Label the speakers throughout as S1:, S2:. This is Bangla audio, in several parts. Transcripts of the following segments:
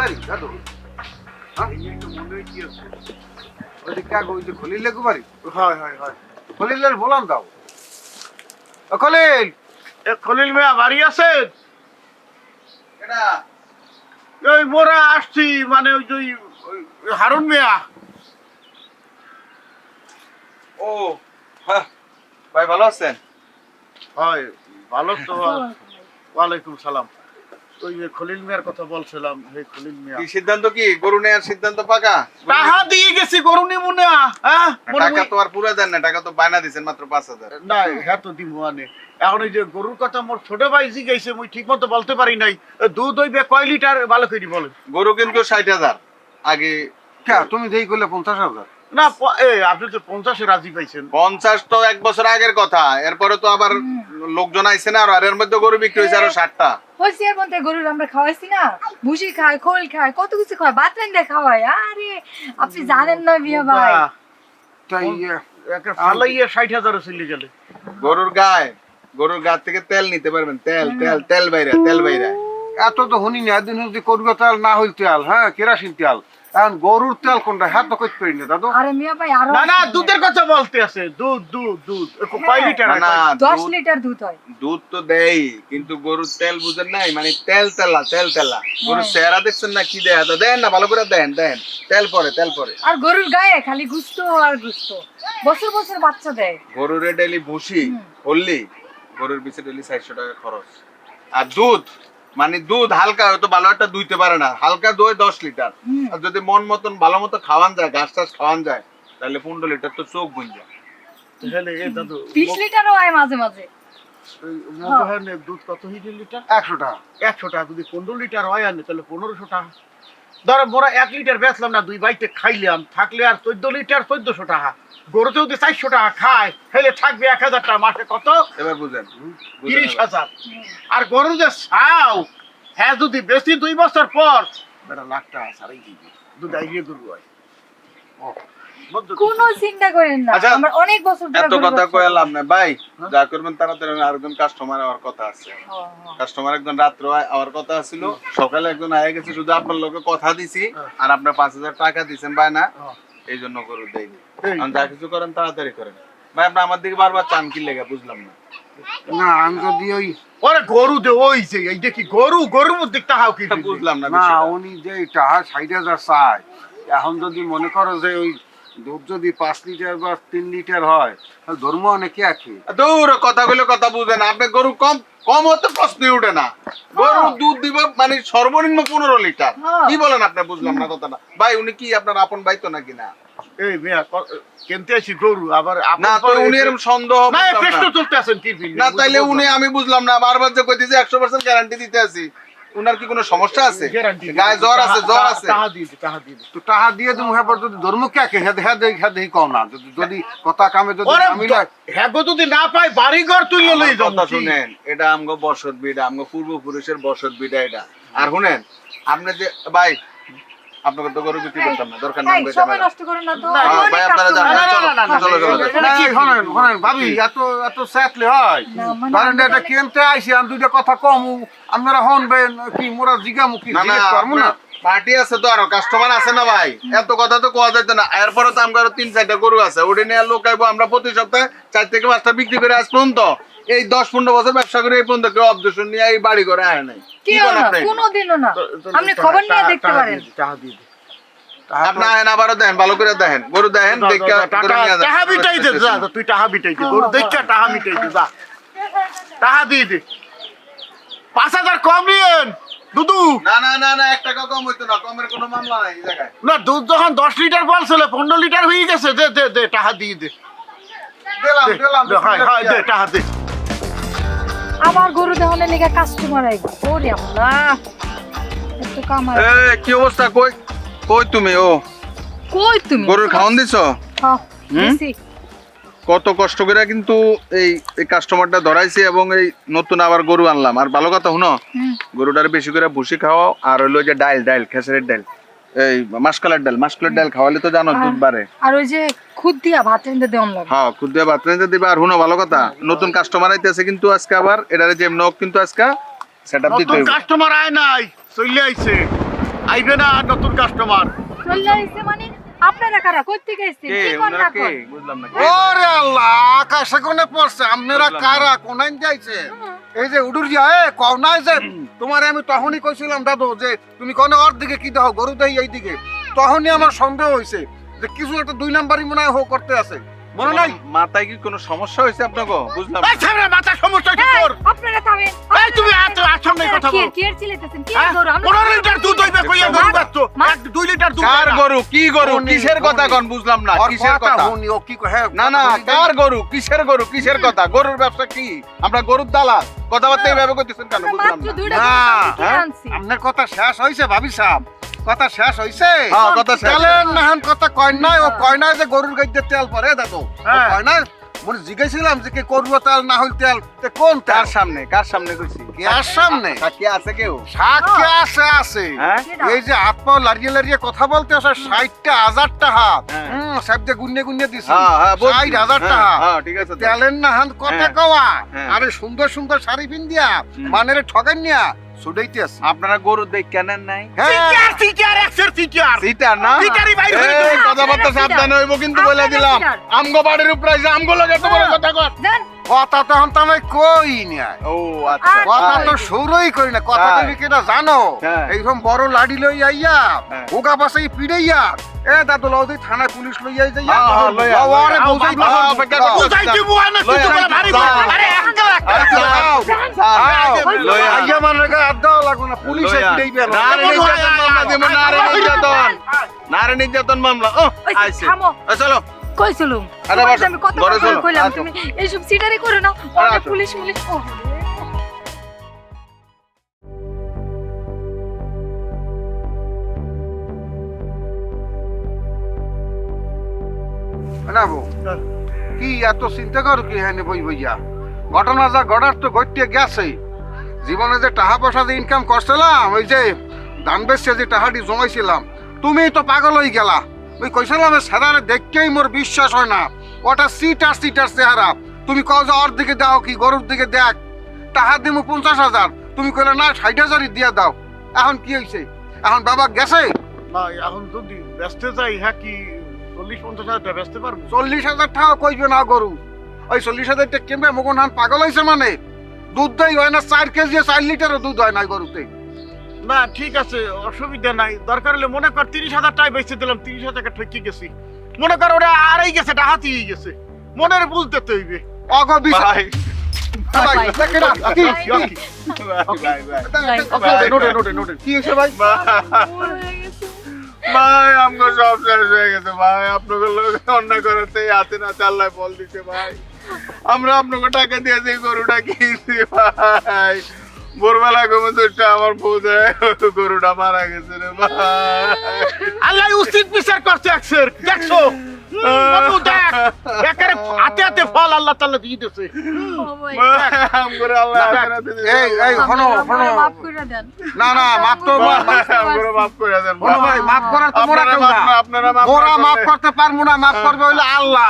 S1: বাড়ি দাদু ওই যে খলিল লেগু বাড়ি
S2: হয় হয় হয়
S1: খলিলের বলান দাও খলিল
S2: খলিল মিয়া বাড়ি আছেন?
S1: এটা
S2: ওই মোরা আসছি মানে ওই যে হারুন মিয়া।
S3: ও হ্যাঁ ভাই ভালো আছেন?
S2: হয় ভালো তো। ওয়ালাইকুম সালাম। ওই যে খলিল মিয়ার কথা বলছিলাম, এই খলিল মিয়া
S3: কি সিদ্ধান্ত, কি গরু নেওয়ার সিদ্ধান্ত পাকা?
S2: টাকা দিয়ে গেছি গরু নিমু না। হ্যাঁ
S3: টাকা তো আর পুরো দেন না, টাকা তো বায়না দিছেন মাত্র 5,000।
S2: না হ্যাঁ তো দিব মানে এখন ওই যে গরুর কথা মোর ছোট ভাই জিজ্ঞাসে মুই ঠিক মতো বলতে পারি নাই। দুধ হইবে কয় লিটার ভালো করে বলেন।
S3: গরু কিন্তু 60,000 আগে।
S1: তুমি দেই করলে 50,000
S2: না আপনি তো 50-এ রাজি পাইছেন।
S3: 50 তো 1 বছর আগের কথা, এরপরে তো আবার লোকজন আইছে না, আর এর মধ্যে গরু বিক্রি হয়েছে আরো 60টা।
S4: হোসিয়ার বলতে গরুর আমরা খাওয়াইছি না, ভুসি খায়, খোল খায়, কত কিছু খায়, ভাত রান্না খাওয়াই। আরে আপনি জানেন না বিয়া ভাই।
S1: তাই
S2: ফালাইয়া 60,000 চলে গেলে
S3: গরুর গা থেকে তেল নিতে পারবেন, তেল বাইরে।
S1: এত তো হনি না দিন যদি করবে তেল না হইল তেল, হ্যাঁ কেরাসিন তেল। এখন গরুর তেল কোনটা হ্যাঁ তো কইতে পারি না দাদু।
S4: আরে মিয়া ভাই আরো
S2: না দুধের কথা বলতে আছে। দুধ কয় লিটার?
S3: না
S4: 10 লিটার দুধ হয়।
S3: দুধ তো দেই, কিন্তু গরুর তেল বুঝেন নাই, মানে তেল তেলা। গরুর চেহারা দেখছেন না কি দেয়া, তো দেন না ভালো করে দেন তেল পরে।
S4: আর গরুর গায়ে খালি গুস্ত আর গুস্ত, বছর বছর বাচ্চা দেয়।
S3: গরুর ডেলি ভুসি হললি, গরুর পিছে ডেলি 400 টাকা খরচ। আর দুধ মানে দুধ হালকা হয়তো ভালো একটা দুইতে পারে না, হালকা দই 10 লিটার। আর যদি মন মতন ভালো মতো খাওয়ান যায়, ঘাস টাস খাওয়ান যায়, তাহলে 15 লিটার তো চোখ বুঝ যায়।
S2: তাহলে এই দাদু
S4: 20 লিটারও হয় মাঝে মাঝে।
S2: মোহনের দুধ কত হইছে লিটার?
S1: 100 টাকা।
S2: 100 টাকা। যদি 15 লিটার হয় আনে তাহলে 1500 টাকা। ধরো মোরা 1 লিটার বেচলাম না, দুই বাইতে খাইলাম, থাকলে আর 14 লিটার 1400 টাকা। গরুতে যদি 400 টাকা খায় তাহলে থাকবে 1000 টাকা। মাসে কত?
S3: এবার বুঝেন
S2: 30,000। আর গরু যে ছাও হ্যাঁ যদি বেশি 2 বছর পর বেটা লাখ টাকা ছাড়াই দিবি। দুধ আইয়ে গরু হয়।
S4: কোনো চিন্তা করেন না,
S3: আচ্ছা,
S4: আমরা অনেক বছর ধরে
S3: এত
S4: গরু
S3: কথা
S4: ব্যবসা
S3: কইলাম না ভাই, যা করবেন তাড়াতাড়ি। আরেকজন কাস্টমার আওয়ার কথা আছে,
S4: করি।
S3: কাস্টমার একজন রাত্রে আওয়ার কথা ছিল, সকালে একজন আয়ে গেছে, শুধু আপনার লোকে কথা দিছি আর আপনার 5,000 টাকা দিছেন বায়না, এই জন্য গরু দেয়নি। এখন যা কিছু করেন তাড়াতাড়ি করেন ভাই। আপনি আমার দিকে বারবার চান কি লেগে বুঝলাম না।
S1: না আমি যদি ওই
S2: ওরে গরু দে ওই যে এই দেখি গরুর মধ্যে টাকাও কি
S3: বুঝলাম না
S1: না
S3: বিষয়টা।
S1: উনি যে টাকা 60,000 চায়, এখন যদি মনে করো যে ওই দুধ যদি 5 লিটার বা 3 লিটার হয় তাহলে ধর্ম অনেকে আছে।
S3: দূর কথাগুলো কথা বুঝেন, আপনি গরু কম হতে প্রশ্নই উঠে না। গরু দুধ দিব মানে সর্বনিম্ন 15 লিটার। কি বলেন আপনি? বুঝলাম না কথাটা ভাই। উনি কি আপনার আপন ভাই তো নাকি? না
S2: এই মিয়া কেনতে আছি গরু আবার
S3: না তো উনি এরকম সন্দেহ
S2: না
S3: বুঝলাম
S2: টেস্ট
S3: না।
S2: চলতে আছেন কি
S3: না তাইলে উনি, আমি বুঝলাম না, বারবার যে কইতেছে 100% গ্যারান্টি দিতে আছি, উনার কি কোনো সমস্যা আছে? গায়ে জ্বর আছে?
S2: টাকা দিয়ে
S1: তো টাকা দিয়ে তুমি হ্যাঁ যদি ধর্ম কে কে হ্যাঁ দেখি কও না, যদি কথা কামে যদি
S2: ওরে
S1: আমি না
S2: হ্যাঁ যদি না পাই বাড়ি ঘর তুলে লই যাও।
S3: কথা শুনেন, এটা আমগো বসত বিটা, আমগো পূর্বপুরুষের বসত বিটা এটা। আর শুনেন আপনি যে ভাই, আপনাকে তো গরু বিক্রি করতাম না, দরকার নাই।
S4: এই সময় নষ্ট করেন না তো।
S2: না,
S4: অনেক
S3: ভাই আপনারা
S4: customer
S3: জানেন,
S4: আছে।
S3: চলো চলো।
S1: না, কি শোনেন ভাবি, এত স্যাটলে হয়
S4: না, মানে
S1: ধরেন
S4: আমরা
S1: এটা
S4: জানি-
S1: কেনতে আইছি আমি দুইটা কথা কম, আপনারা হনবেন কি মোরা জিগামু কি
S3: না না,
S1: জিজ্ঞেস করবো না।
S3: পার্টি আছে তো, আরো কাস্টমার আছে না ভাই, এত কথা তো কোয়া যাইতো না। এরপরে তো আমার 3-4টা গরু আছে, ওটা নিয়ে লোক আইবো। আমরা প্রতি সপ্তাহে 4 থেকে 5টা বিক্রি করে আজ পর্যন্ত, এই 10-15 বছর ব্যবসা করে এই পর্যন্ত কেউ অবজেকশন নিয়ে এই বাড়ি করে আয় নাই। কি
S4: কেউ
S3: বলেন
S4: না,
S3: আপনি?
S4: কোনোদিনও না। আপনি খবর নিয়ে দেখতে পারেন।
S2: টাকা দিয়ে দে।
S3: আপনি আহেন, আবারও দেখেন, ভালো করে দেখেন, গরু দেখেন, দেখে গরু নিয়ে যান।
S2: টাকা বিটাই দে যা, তুই টাকা বিটাই দে। গরু দেখে টাকা মিটাই দে যা। টাকা দিয়ে দে। 5,000 কম নিয়েন দুধু।
S3: না না না না, 1 টাকা কম হইতো না, কমের কোনো মামলা নাই এই জায়গায়।
S2: না দুধ যখন 10 লিটার বলছিল 15 লিটার হয়ে গেছে। দে টাকা দিয়ে দে।
S1: দিলাম
S2: হ্যাঁ দে টাকা দে।
S4: আমার গরু দেওয়ানের লেগে কাস্টমার আইব। ওরে আল্লাহ, একটু কামাই।
S3: এ কি অবস্থা? কই কই তুমি? ও
S4: কই তুমি?
S3: গরুর খাওন দিছো?
S4: হ্যাঁ, দিছি।
S3: কত কষ্ট করে কিন্তু এই কাস্টমারটা ধরাইছি, এবং এই নতুন আবার গরু আনলাম। আর ভালো কথা শুনো, গরুটার বেশি করে ভুসি খাওয়াও, আর হইলো যে ডাল খেসারির ডাল, এই মাসকলার ডাল খাওয়ালে তো জানো দুধ বাড়ে।
S4: আর ওই যে খুদ দিয়া ভাত রেঁধে দেওয়ান লাগে।
S3: হ্যাঁ, খুদ দিয়ে ভাত রেঁধে দিবা। আর শুনো ভালো কথা, নতুন কাস্টমার আইতেছে কিন্তু আজকে, আবার এটারে যে নখ কিন্তু আজকে সেটআপ দিতে
S2: নতুন
S3: হইব।
S2: কাস্টমার আয় নাই, চলে আইছে। আইবে না আর নতুন কাস্টমার।
S4: চলে আইছে মানে আপনারা কারা কই থেকে এসেছেন
S3: কে
S4: কি কোন
S3: ওনারা
S4: না
S3: কে
S4: কোন
S3: বুঝলাম না
S1: ওরে আল্লাহ, আকাশে কোনে পড়ছে, আপনারা
S3: বুঝলাম না।
S1: কারা কোনাইন যাইছে? এই যে উডুর যায় কও নাই যে তোমারে আমি তখনই কইছিলাম দাদু যে তুমি কোন ওর দিকে কি দাও, গরু দেই এই দিকে। তখনই আমার সন্দেহ হইছে যে কিছু একটা 2 নাম্বারই মনে হয় করতে আছে, মনে নাই?
S3: মাথায় কি কোনো সমস্যা হয়েছে আপনাকে? বুঝলাম না।
S2: এই সামনে মাথা সমস্যা কি তোর?
S4: আপনারা থামেন
S2: এই তুমি এত সামনে কথা বল।
S4: কি এর চিল্লাইতেছেন কি
S2: হ্যাঁ?
S4: গরু আমরা
S2: 15 লিটার দুধ হইবে কইয়া গরু বাচ্চো।
S4: মা-
S2: 2 লিটার দুধ।
S3: কার গরু? কি গরু?
S1: উনি,
S3: কিসের কথা
S1: উনি।
S3: কন? বুঝলাম না।
S1: ওর
S3: কিসের কথা?
S1: শুনি, ও কি হ্যাঁ
S3: না না, কার গরু? কিসের গরু? কিসের কথা? গরুর ব্যবসা কি? আমরা গরুর দালাল। কথাবার্তা এইভাবে করতেছেন কেন?
S4: আমরা
S3: বুঝলাম
S4: মাত্র
S3: না।
S4: 2টা
S1: না,
S4: গরু কিনে
S3: হ্যাঁ?
S4: আনছি
S1: আপনার কথা শেষ হইছে ভাবি সাহেব, কথা শেষ হইছে?
S3: হ্যাঁ, কথা শেষ।
S1: তাহলে নাহান কথা কয় নাই, ও কয় নাই যে গরুর গাইতে তেল পরে দাদু,
S2: হ্যাঁ।
S1: কয় নাই। মনে জিজ্ঞাসিলাম যে কি করবো তেল না হইল তেল, তে কোন তেল?
S3: কার সামনে? কার সামনে কইছি?
S1: কে আর সামনে?
S3: কে আছে কেউ?
S1: সাক্ষী আছে আছে।
S3: হ্যাঁ?
S1: এই যে হাত পা লাড়িয়ে লাড়িয়ে কথা বলতে আসে 60টা 1000টা হাত,
S3: হ্যাঁ।
S1: সবদে গুন্নে গুন্নে দিছি,
S3: হ্যাঁ, হ্যাঁ, বলছি।
S1: 60,000
S3: হ্যাঁ,
S1: টাকা।
S3: হ্যাঁ, ঠিক আছে তো।
S1: তেলের না হান কথা
S3: হ্যাঁ।
S1: কওয়া,
S3: হ্যাঁ।
S1: আরে সুন্দর সুন্দর শাড়ি পিন দিয়া মানের ঠগান নিয়া ছুটাইতে আছে।
S3: আপনারা গরু দেখ কেনেন নাই?
S2: সিটিআর সিটিআর এক্সের সিটিআর।
S3: সিটার না?
S2: সিটারই বাইরে হয়ে
S3: এই,
S2: গেছে।
S3: কথাবার্তা সাবধানে হইব কিন্তু বলে
S4: আপনারা
S3: দিলাম।
S4: সিটার।
S3: আমগো বাড়ির উপরে যে আমগো লগে এত বড় কথা কর।
S4: জান
S1: কথা তখন তো আমি কই নাই,
S3: ও আচ্ছা।
S1: কথা তো
S3: তাই।
S1: শুরুই করি না। কথা
S3: তাই।
S1: তুমি কেটা জানো?
S3: হ্যাঁ।
S1: এইরকম বড় লাড়ি লই আইয়া
S3: হ্যাঁ।
S1: ওগা পাশে পিড়াইয়া এ দাদু লউদি থানায় পুলিশ লই আই যাইয়া
S3: হ্যাঁ, হ্যাঁ, লইয়া,
S1: ওরে
S3: লইয়া।
S1: বুঝাই
S3: বাবা, অপেক্ষা করতে
S2: বুঝাই দিব না তুই তো ভারী ভাই। আরে একটা
S3: আচ্ছা,
S1: আও, আও,
S3: লইয়া।
S1: আইয়া মানে গা আড্ডা লাগবে না, পুলিশে
S3: লইয়া।
S1: পিড়াইবে না।
S3: নারী নির্যাতন মামলা দিব, নারী নির্যাতন। নারী নির্যাতন মামলা। ও,
S4: ওই
S3: আইছে।
S4: থামো
S3: এ, চলো।
S4: কইছিলাম
S3: আরে বাসা,
S4: আমি কত
S3: ঘরে
S4: কথা
S3: চলো,
S4: কইলাম
S3: আসো।
S4: তুমি এইসব সিটারি করো না
S3: আরে
S4: অনেক
S3: আসো।
S4: পুলিশ পুলিশ ও
S1: না বউ, কি এত চিন্তা করো কি হ্যাঁ বই বইয়া? ঘটনা যা ঘটার তো ঘটতে গেছে। জীবনে যে টাকা পয়সা যে ইনকাম করছিলাম, ওই যে ধান বেচে যে টাকাটি জমাইছিলাম, তুমি তো পাগল হয়ে গেলা। ওই কইছিলাম সারারে দেখকেই মোর বিশ্বাস হয় না, ওটা সিটার সিটার চেহারা। তুমি কও যে ওর দিকে দাও কি গরুর দিকে দেখ, টাকা দিমু 50,000, তুমি কইলে না 60,000ই দিয়া দাও। এখন কি হইছে? এখন বাবা গেছে।
S2: না এখন যদি ব্যস্ত যাই হ্যাঁ কি 40-50 হাজার টাকা ব্যস্ত পারবো?
S1: 40,000 টাকা কইবে না গরু, ওই 40,000 টাকা কিনবে মগন হান পাগল হয়েছে মানে? দুধ দই হয় না 4 কেজি 4 লিটারও দুধ হয় না গরুতে।
S2: না ঠিক আছে অসুবিধা নাই, দরকার হলে মনে কর 30,000 টাকা বেচে দিলাম, 30,000 টাকা ঠকে গেছি। মনে কর ওরা আড়াই গেছে ডাহাতি গেছে, মনের বুঝতে তো হইবে।
S1: অগ বিশা
S3: ভাই,
S1: ভাই, দেখে না, কি
S3: ভাই, ভাই, ভাই।
S2: নোটে নোটে নোটে
S1: কি হইছে ভাই?
S3: ভাই, আমগো সব শেষ হয়ে গেছে ভাই। আপনাকে লোক অন্যায় করাতে হাতে না চাল্লায় বল দিছে ভাই। আমরা আপনাকে টাকা দিয়েছি গরুটা কিনছি ভাই। ভোরবেলা ঘুমে দুইটা আমার বউ দেয় গরুটা মারা গেছে রে ভাই।
S2: আল্লাহ উচিত বিচার করছে একসের, দেখছো? বন্ধু দেখ, একেবারে হাতে হাতে ফল আল্লাহ তাআলা দিয়ে দিয়েছে।
S3: ভাই, আমগোরে আল্লাহ আখিরাতে দিছে।
S1: এই শোনো শোনো,
S4: মাফ করে দেন
S1: না না মাপ তো
S3: ভাই, আমগোরে মাফ করে দেন
S1: শোনো ভাই, মাপ করার তো মোরা
S3: আপনারা
S1: কেউ
S3: মাফ
S1: না।
S3: না, আপনারা মাফ
S1: মোরা
S3: না
S1: মাপ
S3: করলে-
S1: করতে পারবো না, মাপ করবে হইলো আল্লাহ।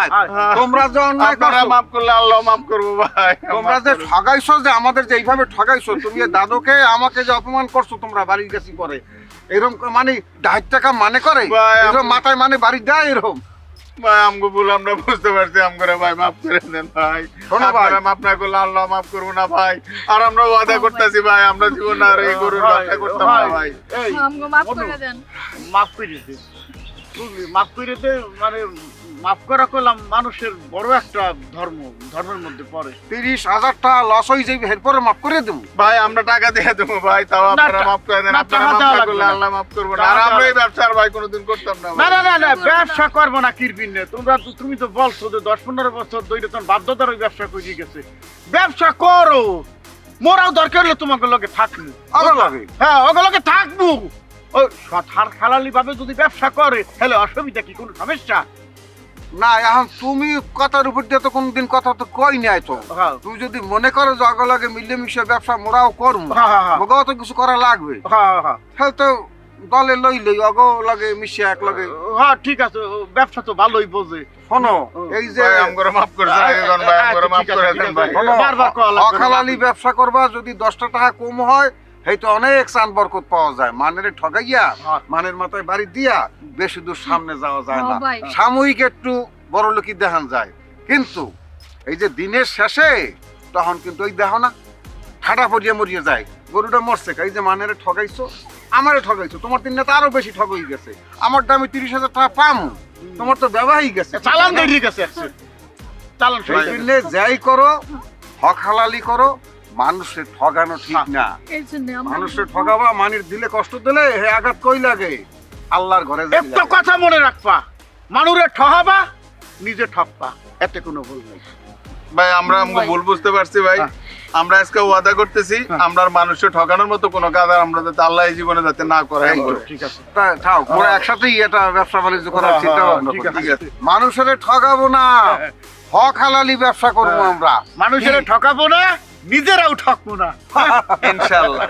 S1: তোমরা যে অন্যায়
S3: আপনারা
S1: করছো,
S3: মাফ করলে আল্লাহ মাফ করবো ভাই।
S1: তোমরা যে ঠগাইছো, যে আমাদের যে এইভাবে ঠগাইছো, তুমি এ দাদুকে আমাকে যে অপমান করছো তোমরা বাড়ির গেছি পরে, এরকম মানে 2.5 টাকা মানে করে,
S3: ভাই,
S1: এরকম মাথায় মানে বাড়ি দেয় এরকম।
S3: ভাই, আমগো ভুল আমরা বুঝতে পারছি, আমগরে ভাই মাফ করে দেন ভাই।
S1: শোনো ভাই।
S3: আপনারা মাফ না করলে আল্লাহ মাফ করবো না ভাই। আর আমরা ওয়াদা করতেছি ভাই, আমরা জীবন আর এই গরুর ব্যবসা করতাম না ভাই।
S2: এই
S4: আমগো মাফ করে দেন
S2: মাফ করে দে, বুঝলি? মাফ করে দে মানে মাফ করা করলাম মানুষের বড় একটা ধর্মের মধ্যে পড়ে।
S1: 30,000 টাকা লস হয়ে যাবে, এরপরে মাফ করে দেবো।
S3: ভাই, আমরা টাকা দিয়ে দেবো ভাই, তাও আপনারা
S2: না,
S3: মাফ করে দেন।
S2: না,
S3: আপনারা
S2: টাকা
S3: মাফ
S2: দেওয়া
S3: না
S2: লাগবে
S3: করলে
S2: না।
S3: আল্লাহ মাফ করবো না।
S2: টাকা
S3: আর আমরা
S2: দেওয়া-
S3: এই ব্যবসা আর ভাই কোনোদিন করতাম না
S2: না
S3: ভাই।
S2: না না না ব্যবসা করবো না কিরবিন নে, তুমি তো বলছো যে 10-15 বছর ধরে তোমার বাধ্যতার ওই ব্যবসা করে গেছে। ব্যবসা করো, মোরাও দরকার হলে তোমাকে লগে থাকবো।
S1: আবার লাগে
S2: হ্যাঁ ওগুলোকে থাকবো। ওই সঠার খালালি ভাবে যদি ব্যবসা করে তাহলে অসুবিধা কি, কোনো সমস্যা?
S1: না। এখন তুমি কথার উপর দিয়ে তো কোনদিন কথা তো কই নাই তো।
S2: হ্যাঁ
S1: তুমি যদি মনে করো যে আগে লাগে মিলেমিশে ব্যবসা মোরাও করবো,
S2: হ্যাঁ হ্যাঁ
S1: মগাও তো কিছু করা লাগবে,
S2: হ্যাঁ হ্যাঁ
S1: তাহলে তো দলে লই লই অগো লাগে মিশে এক লাগে।
S2: হ্যাঁ ঠিক আছে, ও ব্যবসা তো ভালোই বোঝে।
S1: শোনো, এই যে
S3: ভাই, আমগরে মাফ করে দেন ভাই, আমগরে মাফ করে দেন ভাই।
S1: শোনো,
S2: বারবার কওয়া লাগবে না।
S1: অখালালি ব্যবসা করবা, যদি 10টা টাকা কম হয় এই তো অনেক চান বরকত পাওয়া যায় মানের ঠগাইয়া
S2: হ্যাঁ।
S1: মানের মাথায় বাড়ি দিয়া বেশি দূর সামনে যাওয়া যায় না
S4: হ্যাঁ ভাই।
S1: সাময়িক একটু বড় লোকই দেখান যায় কিন্তু এই যে দিনের শেষে তখন কিন্তু ওই দেখো না ঠাটা পড়িয়ে মরিয়ে যায় গরুটা মরছে এই যে মানের ঠগাইছো আমারে ঠগাইছো তোমার তিন তো আরো বেশি ঠগ হয়ে গেছে আমার দামে 30,000 টাকা পামু তোমার তো ব্যবহারই গেছে
S2: চালান দিয়ে ঠিক আছে চালান
S1: সেই জন্যে যাই করো হক হালালি করো মানুষের ঠগানো ঠিক না
S4: এই জন্য আমরা
S1: মানুষের ঠগাবা মানির দিলে কষ্ট দিলে হে আঘাত কই লাগে আল্লাহর ঘরে যাই
S2: একটা
S1: লাগে।
S2: কথা মনে রাখবা মানুষের ঠহাবা নিজে ঠকবা এতে কোনো ভুল নেই
S3: ভাই আমরা ভুল বুঝতে পারছি ভাই
S2: হ্যাঁ।
S3: আমরা আজকে ওয়াদা করতেছি আমরা আর মানুষের ঠকানোর মতো কোনো কাজ আর আমরা যাতে আল্লাহ এই জীবনে যাতে না করে
S1: এই তো।
S2: ঠিক আছে
S1: তা থাও মোরা একসাথেই এটা ব্যবসা বাণিজ্য করার
S2: হ্যাঁ,
S1: চিন্তা ভাবনা
S2: ঠিক
S1: করি।
S2: আছে।
S1: মানুষের ঠগাবো না হক হালালি ব্যবসা করবো আমরা
S2: মানুষের ঠকাবো না নিজেরাও ঠকবো না
S3: ইনশাআল্লাহ